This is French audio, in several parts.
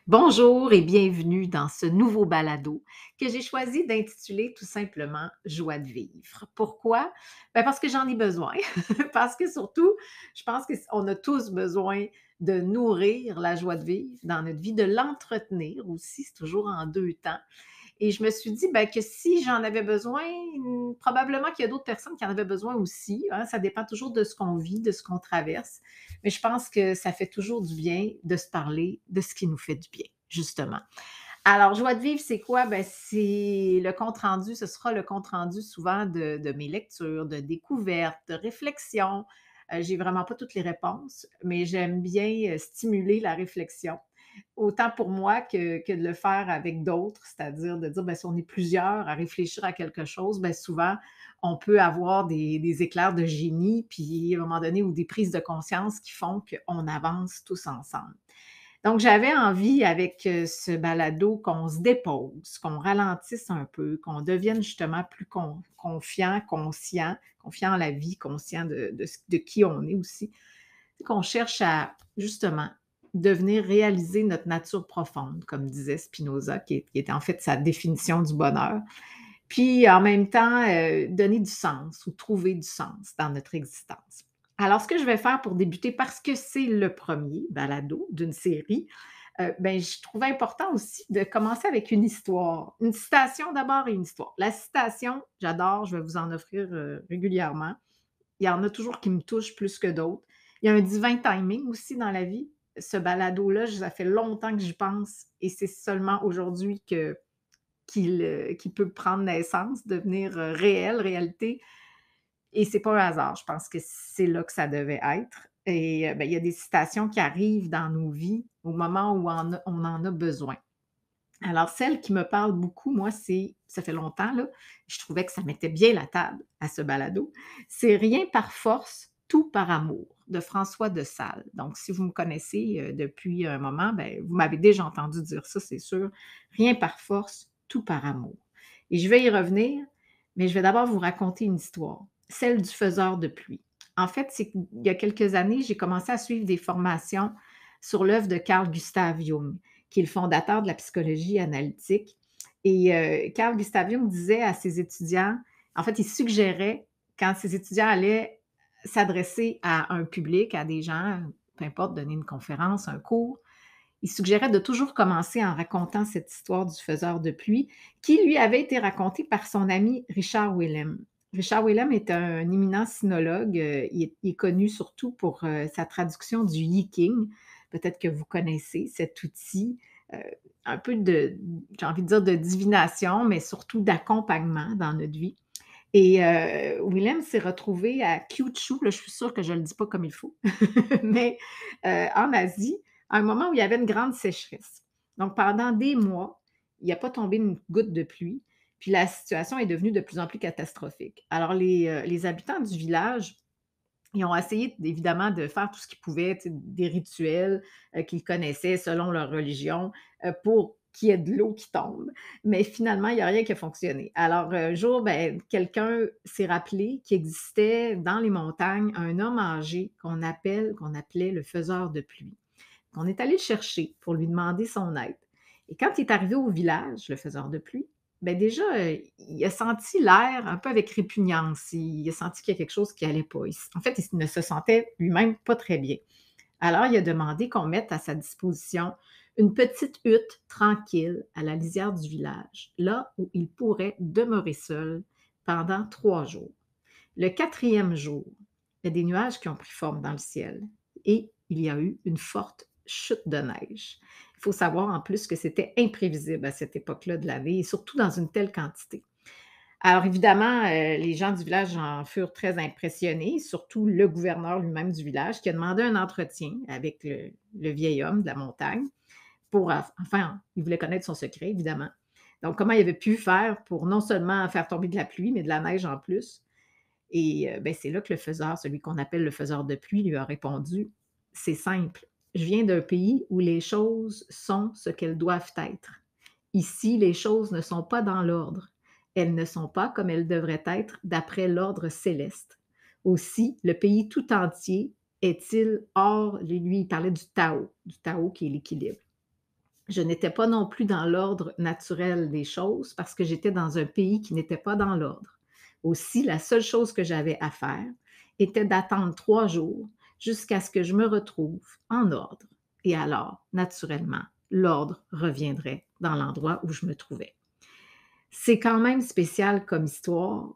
Bonjour et bienvenue dans ce nouveau balado que j'ai choisi d'intituler tout simplement Joie de vivre. Pourquoi? Parce que j'en ai besoin. Parce que surtout, je pense qu'on a tous besoin de nourrir la joie de vivre dans notre vie, de l'entretenir aussi, c'est toujours en deux temps. Et je me suis dit que si j'en avais besoin, probablement qu'il y a d'autres personnes qui en avaient besoin aussi, hein. Ça dépend toujours de ce qu'on vit, de ce qu'on traverse. Mais je pense que ça fait toujours du bien de se parler de ce qui nous fait du bien, justement. Alors, joie de vivre, c'est quoi? C'est le compte rendu, ce sera le compte rendu souvent de mes lectures, de découvertes, de réflexions. J'ai vraiment pas toutes les réponses, mais j'aime bien, stimuler la réflexion, autant pour moi que de le faire avec d'autres, c'est-à-dire de dire, si on est plusieurs à réfléchir à quelque chose, souvent, on peut avoir des éclairs de génie, puis à un moment donné, ou des prises de conscience qui font qu'on avance tous ensemble. Donc, j'avais envie avec, ce balado qu'on se dépose, qu'on ralentisse un peu, qu'on devienne justement plus confiant, conscient, confiant en la vie, conscient de qui on est aussi, qu'on cherche à justement devenir réaliser notre nature profonde, comme disait Spinoza, qui était en fait sa définition du bonheur. Puis en même temps, donner du sens ou trouver du sens dans notre existence. Alors, ce que je vais faire pour débuter, parce que c'est le premier balado d'une série, je trouvais important aussi de commencer avec une histoire. Une citation d'abord et une histoire. La citation, j'adore, je vais vous en offrir, régulièrement. Il y en a toujours qui me touchent plus que d'autres. Il y a un divin timing aussi dans la vie. Ce balado-là, ça fait longtemps que j'y pense et c'est seulement aujourd'hui qu'il peut prendre naissance, devenir, réalité, et c'est pas un hasard. Je pense que c'est là que ça devait être, et il y a des citations qui arrivent dans nos vies au moment où on en a besoin. Alors celle qui me parle beaucoup, moi, ça fait longtemps là, je trouvais que ça mettait bien la table à ce balado. C'est «Rien par force, tout par amour» de François de Sales. Donc si vous me connaissez, depuis un moment, vous m'avez déjà entendu dire ça, c'est sûr. «Rien par force, tout par amour», et je vais y revenir, mais je vais d'abord vous raconter une histoire, celle du faiseur de pluie. En fait, c'est qu'il y a quelques années, j'ai commencé à suivre des formations sur l'œuvre de Carl Gustav Jung, qui est le fondateur de la psychologie analytique. Et Carl Gustav Jung disait à ses étudiants, en fait, il suggérait, quand ses étudiants allaient s'adresser à un public, à des gens, peu importe, donner une conférence, un cours, il suggérait de toujours commencer en racontant cette histoire du faiseur de pluie, qui lui avait été racontée par son ami Richard Willem. Richard Willem est un éminent sinologue. Il est connu surtout pour sa traduction du Yi-King. Peut-être que vous connaissez cet outil, euh, un peu de, j'ai envie de dire, de divination, mais surtout d'accompagnement dans notre vie. Et Willem s'est retrouvé à Kyushu, là, je suis sûre que je ne le dis pas comme il faut, mais en Asie, à un moment où il y avait une grande sécheresse. Donc pendant des mois, il n'y a pas tombé une goutte de pluie, puis la situation est devenue de plus en plus catastrophique. Alors les habitants du village, ils ont essayé évidemment de faire tout ce qu'ils pouvaient, tu sais, des rituels, qu'ils connaissaient selon leur religion, pour qu'il y ait de l'eau qui tombe. Mais finalement, il y a rien qui a fonctionné. Alors, un jour, quelqu'un s'est rappelé qu'il existait dans les montagnes un homme âgé qu'on appelait le faiseur de pluie. On est allé le chercher pour lui demander son aide. Et quand il est arrivé au village, le faiseur de pluie, déjà, il a senti l'air un peu avec répugnance. Il a senti qu'il y a quelque chose qui allait pas. En fait, il ne se sentait lui-même pas très bien. Alors, il a demandé qu'on mette à sa disposition une petite hutte tranquille à la lisière du village, là où il pourrait demeurer seul pendant 3 jours. Le quatrième jour, il y a des nuages qui ont pris forme dans le ciel et il y a eu une forte chute de neige. Il faut savoir en plus que c'était imprévisible à cette époque-là de l'année et surtout dans une telle quantité. Alors évidemment, les gens du village en furent très impressionnés, surtout le gouverneur lui-même du village qui a demandé un entretien avec le vieil homme de la montagne pour, enfin, il voulait connaître son secret évidemment. Donc comment il avait pu faire pour non seulement faire tomber de la pluie, mais de la neige en plus? Et c'est là que le faiseur, celui qu'on appelle le faiseur de pluie, lui a répondu: «C'est simple, je viens d'un pays où les choses sont ce qu'elles doivent être. Ici, les choses ne sont pas dans l'ordre. Elles ne sont pas comme elles devraient être d'après l'ordre céleste. Aussi, le pays tout entier est-il hors», lui, il parlait du Tao qui est l'équilibre. Je n'étais pas non plus dans l'ordre naturel des choses parce que j'étais dans un pays qui n'était pas dans l'ordre. Aussi, la seule chose que j'avais à faire était d'attendre 3 jours jusqu'à ce que je me retrouve en ordre et alors, naturellement, l'ordre reviendrait dans l'endroit où je me trouvais. C'est quand même spécial comme histoire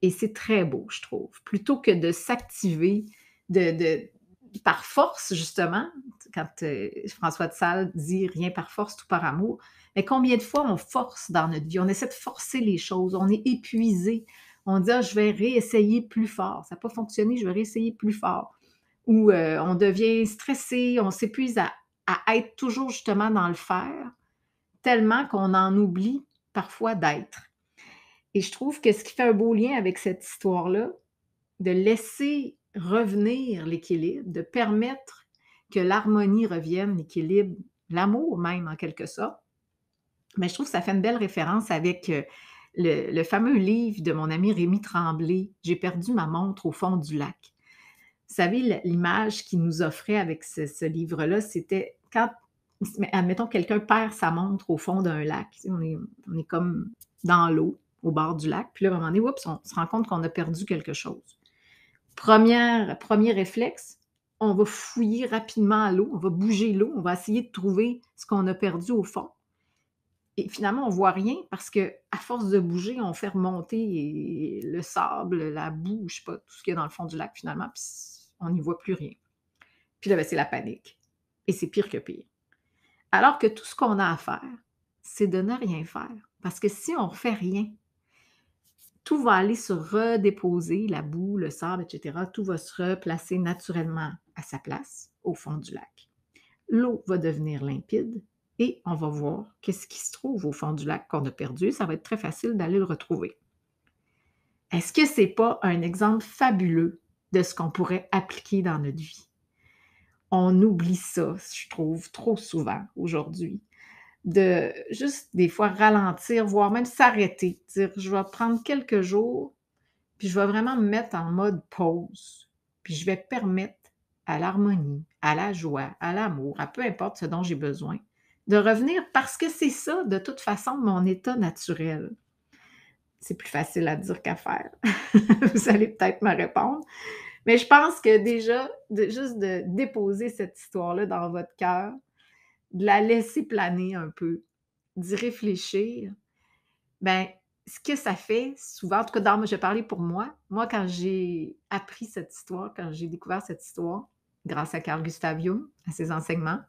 et c'est très beau, je trouve. Plutôt que de s'activer de par force, justement, quand, François de Sales dit: «Rien par force, tout par amour». Mais combien de fois on force dans notre vie? On essaie de forcer les choses, on est épuisé. On dit: «Ah, je vais réessayer plus fort. Ça n'a pas fonctionné, je vais réessayer plus fort». Ou, on devient stressé, on s'épuise à être toujours justement dans le faire, tellement qu'on en oublie parfois d'être. Et je trouve que ce qui fait un beau lien avec cette histoire-là, de laisser revenir l'équilibre, de permettre que l'harmonie revienne, l'équilibre, l'amour même en quelque sorte. Mais je trouve que ça fait une belle référence avec, le fameux livre de mon ami Rémi Tremblay, «J'ai perdu ma montre au fond du lac». Vous savez, l'image qu'il nous offrait avec ce livre-là, c'était quand admettons quelqu'un perd sa montre au fond d'un lac, tu sais, on est comme dans l'eau, au bord du lac, puis là, à un moment donné, oups, on se rend compte qu'on a perdu quelque chose. Premier réflexe, on va fouiller rapidement à l'eau, on va bouger l'eau, on va essayer de trouver ce qu'on a perdu au fond et finalement, on voit rien parce qu'à force de bouger, on fait remonter le sable, la boue, je sais pas, tout ce qu'il y a dans le fond du lac finalement, puis on n'y voit plus rien. Puis là, ben, c'est la panique et c'est pire que pire. Alors que tout ce qu'on a à faire, c'est de ne rien faire parce que si on ne fait rien, tout va aller se redéposer, la boue, le sable, et cetera, tout va se replacer naturellement à sa place au fond du lac. L'eau va devenir limpide et on va voir qu'est-ce qui se trouve au fond du lac qu'on a perdu. Ça va être très facile d'aller le retrouver. Est-ce que c'est pas un exemple fabuleux de ce qu'on pourrait appliquer dans notre vie? On oublie ça, je trouve, trop souvent aujourd'hui. De juste des fois ralentir, voire même s'arrêter, dire: «Je vais prendre quelques jours, puis je vais vraiment me mettre en mode pause, puis je vais permettre à l'harmonie, à la joie, à l'amour, à peu importe ce dont j'ai besoin, de revenir parce que c'est ça, de toute façon, mon état naturel». C'est plus facile à dire qu'à faire. Vous allez peut-être me répondre, mais je pense que déjà, de déposer cette histoire-là dans votre cœur, de la laisser planer un peu, d'y réfléchir, ben, ce que ça fait souvent, en tout cas je vais parler pour moi. Moi, quand j'ai appris cette histoire, quand j'ai découvert cette histoire, grâce à Carl Gustav Jung, à ses enseignements,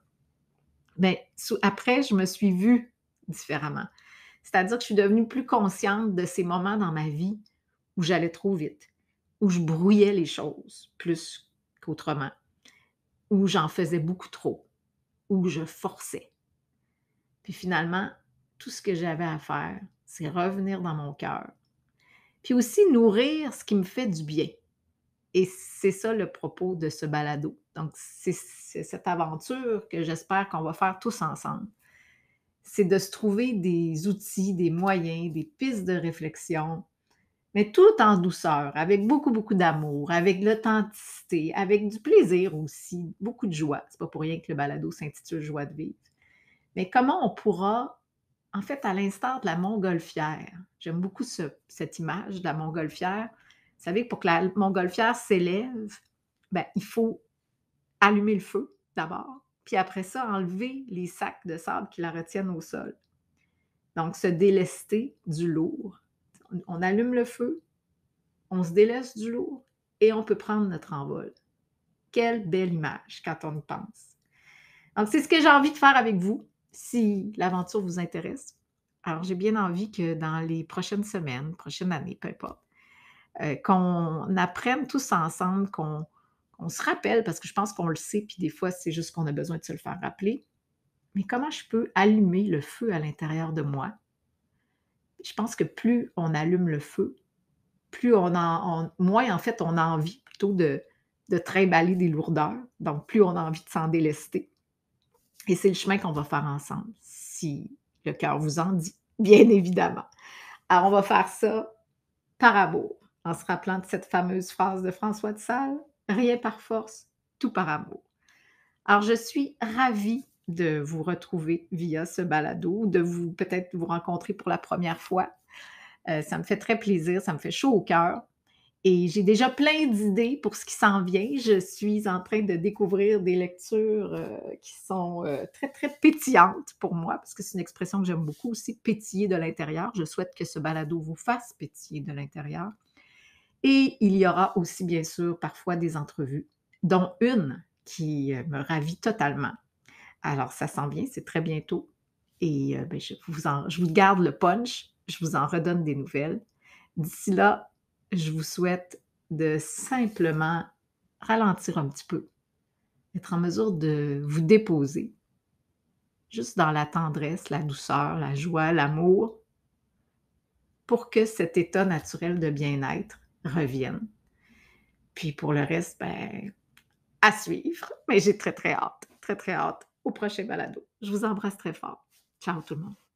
ben, après, je me suis vue différemment. C'est-à-dire que je suis devenue plus consciente de ces moments dans ma vie où j'allais trop vite, où je brouillais les choses plus qu'autrement, où j'en faisais beaucoup trop, où je forçais. Puis finalement, tout ce que j'avais à faire, c'est revenir dans mon cœur. Puis aussi nourrir ce qui me fait du bien. Et c'est ça le propos de ce balado. Donc, c'est cette aventure que j'espère qu'on va faire tous ensemble. C'est de se trouver des outils, des moyens, des pistes de réflexion, mais tout en douceur, avec beaucoup, beaucoup d'amour, avec l'authenticité, avec du plaisir aussi, beaucoup de joie. C'est pas pour rien que le balado s'intitule Joie de vivre. Mais comment on pourra, en fait, à l'instar de la montgolfière, j'aime beaucoup cette image de la montgolfière. Vous savez, pour que la montgolfière s'élève, ben, il faut allumer le feu d'abord, puis après ça, enlever les sacs de sable qui la retiennent au sol. Donc, se délester du lourd. On allume le feu, on se délaisse du lourd et on peut prendre notre envol. Quelle belle image quand on y pense. Donc, c'est ce que j'ai envie de faire avec vous, si l'aventure vous intéresse. Alors, j'ai bien envie que dans les prochaines semaines, prochaines années, peu importe, qu'on apprenne tous ensemble, qu'on se rappelle, parce que je pense qu'on le sait, puis des fois, c'est juste qu'on a besoin de se le faire rappeler. Mais comment je peux allumer le feu à l'intérieur de moi? Je pense que plus on allume le feu, plus moins en fait, on a envie plutôt de trimballer des lourdeurs. Donc, plus on a envie de s'en délester. Et c'est le chemin qu'on va faire ensemble, si le cœur vous en dit, bien évidemment. Alors, on va faire ça par amour, en se rappelant de cette fameuse phrase de François de Sales: «Rien par force, tout par amour». Alors, je suis ravie de vous retrouver via ce balado, de vous peut-être vous rencontrer pour la première fois. Ça me fait très plaisir, ça me fait chaud au cœur et j'ai déjà plein d'idées pour ce qui s'en vient. Je suis en train de découvrir des lectures, qui sont, très, très pétillantes pour moi, parce que c'est une expression que j'aime beaucoup aussi, pétiller de l'intérieur. Je souhaite que ce balado vous fasse pétiller de l'intérieur et il y aura aussi bien sûr parfois des entrevues, dont une qui, me ravit totalement. Alors ça s'en vient, c'est très bientôt et beh, je vous garde le punch, je vous en redonne des nouvelles. D'ici là, je vous souhaite de simplement ralentir un petit peu, être en mesure de vous déposer, juste dans la tendresse, la douceur, la joie, l'amour, pour que cet état naturel de bien-être revienne. Puis pour le reste, ben, à suivre, mais j'ai très, très hâte au prochain balado. Je vous embrasse très fort. Ciao tout le monde.